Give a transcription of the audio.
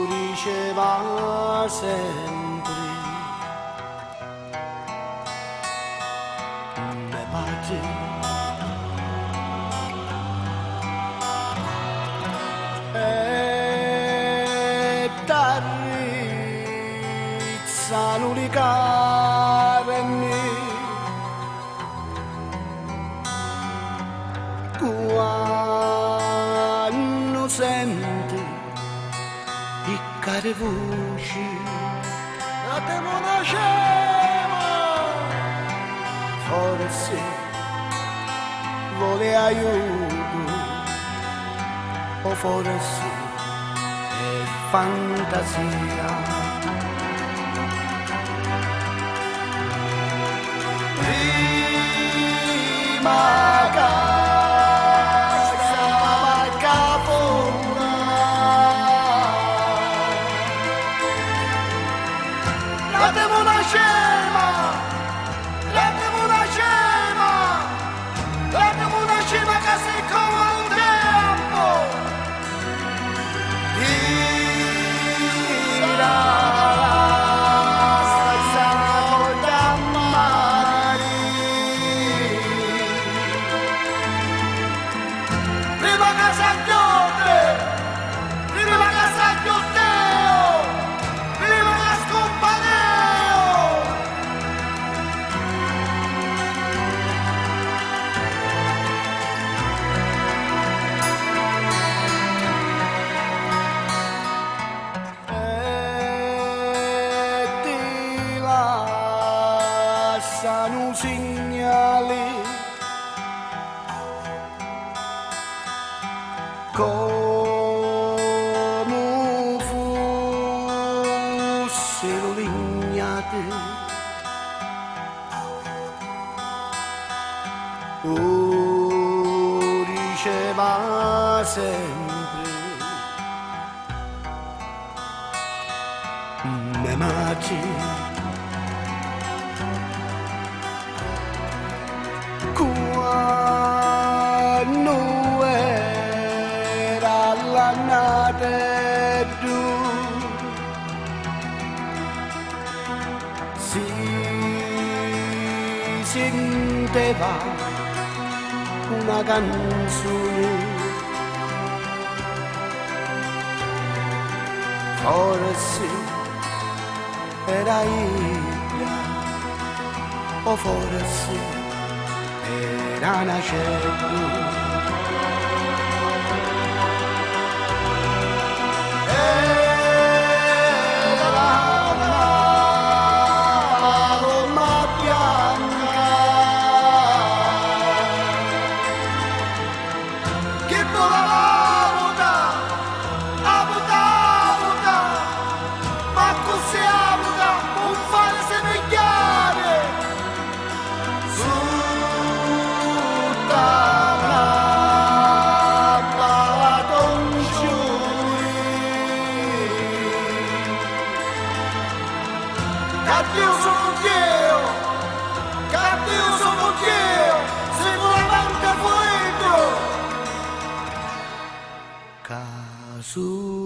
diceva sempre me pace e t'arrizzano le carni quando senti i cari voci a te monacema forse vuole aiuto o forse è fantasia prima passano segnali come fossero lignate diceva sempre me mangi quando era l'annata si sentiva una canzone forse era io o forse era una cellula era la paloma bianca che volava avuta ma così avuta un fare semegliare Dio sono Dio, sicuramente fuego. Caso